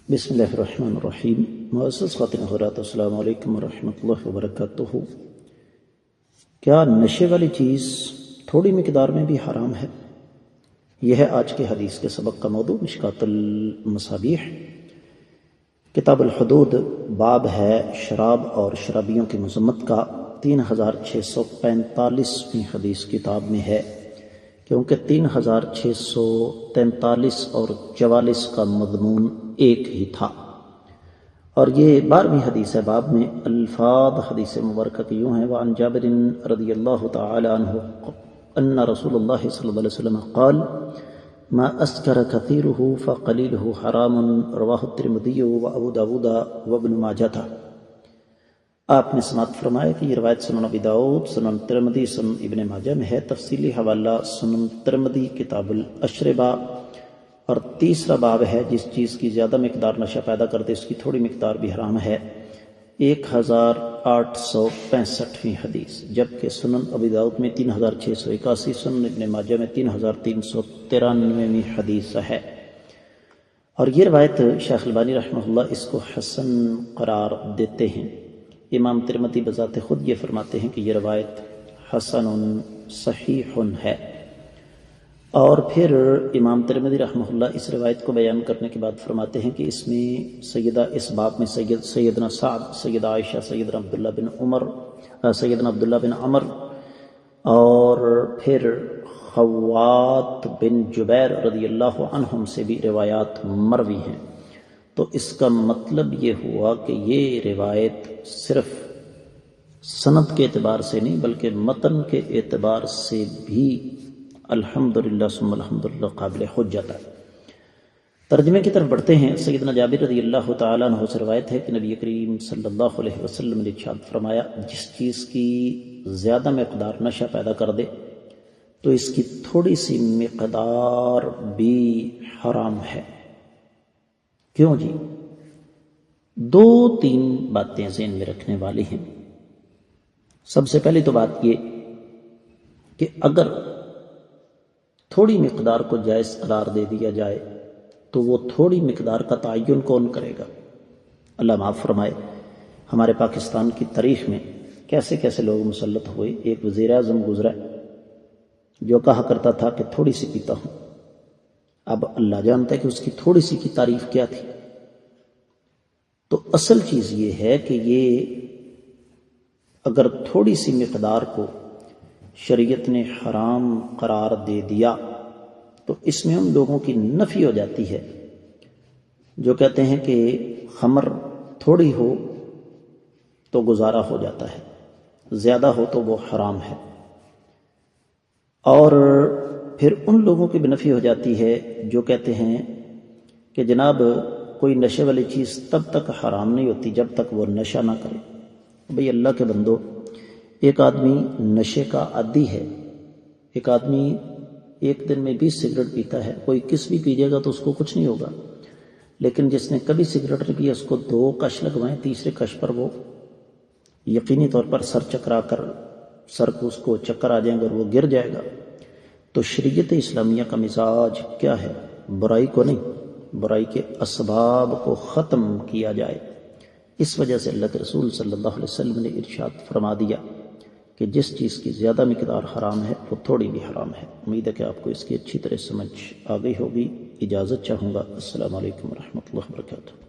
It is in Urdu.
بسم اللہ الرحمن الرحیم۔ معزز خواتین حضرات، السلام علیکم ورحمۃ اللہ وبرکاتہ۔ کیا نشے والی چیز تھوڑی مقدار میں بھی حرام ہے؟ یہ ہے آج کے حدیث کے سبق کا موضوع۔ مشکات المصابیح کتاب الحدود باب ہے شراب اور شرابیوں کی مذمت کا، 3645ویں حدیث کتاب میں ہے، کیونکہ 3643 اور 44 کا مضمون ایک ہی تھا، اور یہ 12ویں حدیث ہے باب میں۔ الفاظ حدیث مبارکہ کی یوں ہیں: وعن جابر رضی اللہ تعالی عنہ ان رسول اللہ صلی اللہ علیہ وسلم قال ما اسکر کثیرہ فقلیلہ حرام، رواہ الترمذی وابو داود وابن ماجہ۔ آپ نے سماعت فرمایا کہ یہ روایت سنن ابی داؤد، سنن ترمذی، سنن ابن ماجہ میں ہے۔ تفصیلی حوالہ سنن ترمذی کتاب الاشربہ، اور تیسرا باب ہے جس چیز کی زیادہ مقدار نشہ پیدا کرتے اس کی تھوڑی مقدار بھی حرام ہے، 1865ویں حدیث، جبکہ سنن ابی داؤد میں 3681، سنن ابن ماجہ میں 3393ویں حدیث ہے۔ اور یہ روایت شیخ البانی رحمہ اللہ اس کو حسن قرار دیتے ہیں۔ امام ترمذی بذات خود یہ فرماتے ہیں کہ یہ روایت حسن صحیح ہے، اور پھر امام ترمذی رحمہ اللہ اس روایت کو بیان کرنے کے بعد فرماتے ہیں کہ اس میں اس باب میں سیدنا سعد، سیدہ عائشہ، سیدنا عبداللہ بن عمر اور پھر خوات بن جبیر رضی اللہ عنہم سے بھی روایات مروی ہیں۔ تو اس کا مطلب یہ ہوا کہ یہ روایت صرف سند کے اعتبار سے نہیں بلکہ متن کے اعتبار سے بھی الحمدللہ ثم الحمدللہ قابل حجت ہے۔ ترجمے کی طرف بڑھتے ہیں۔ سیدنا جابر رضی اللہ تعالیٰ عنہ سے روایت ہے کہ نبی کریم صلی اللہ علیہ وسلم نے ارشاد فرمایا، جس چیز کی زیادہ مقدار نشہ پیدا کر دے تو اس کی تھوڑی سی مقدار بھی حرام ہے۔ کیوں جی؟ 2-3 باتیں ذہن میں رکھنے والی ہیں۔ سب سے پہلی تو بات یہ کہ اگر تھوڑی مقدار کو جائز قرار دے دیا جائے تو وہ تھوڑی مقدار کا تعین کون کرے گا؟ اللہ معاف فرمائے، ہمارے پاکستان کی تاریخ میں کیسے کیسے لوگ مسلط ہوئے۔ ایک وزیر اعظم گزرا جو کہا کرتا تھا کہ تھوڑی سی پیتا ہوں۔ اب اللہ جانتا ہے کہ اس کی تھوڑی سی کی تعریف کیا تھی۔ تو اصل چیز یہ ہے کہ یہ اگر تھوڑی سی مقدار کو شریعت نے حرام قرار دے دیا تو اس میں ان لوگوں کی نفی ہو جاتی ہے جو کہتے ہیں کہ خمر تھوڑی ہو تو گزارا ہو جاتا ہے، زیادہ ہو تو وہ حرام ہے، اور پھر ان لوگوں کی بھی نفی ہو جاتی ہے جو کہتے ہیں کہ جناب کوئی نشے والی چیز تب تک حرام نہیں ہوتی جب تک وہ نشہ نہ کرے۔ بھئی اللہ کے بندو، ایک آدمی نشے کا عادی ہے، ایک آدمی ایک دن میں 20 سگریٹ پیتا ہے، کوئی کس بھی پی جائے گا تو اس کو کچھ نہیں ہوگا، لیکن جس نے کبھی سگریٹ نہیں پیا اس کو 2 کش لگوائیں، تیسرے کش پر وہ یقینی طور پر سر کو اس کو چکر آ جائیں گے اور وہ گر جائے گا۔ تو شریعت اسلامیہ کا مزاج کیا ہے؟ برائی کو نہیں، برائی کے اسباب کو ختم کیا جائے۔ اس وجہ سے اللہ کے رسول صلی اللہ علیہ وسلم نے ارشاد فرما دیا کہ جس چیز کی زیادہ مقدار حرام ہے وہ تھوڑی بھی حرام ہے۔ امید ہے کہ آپ کو اس کی اچھی طرح سمجھ آ گئی ہوگی۔ اجازت چاہوں گا۔ السلام علیکم ورحمۃ اللہ وبرکاتہ۔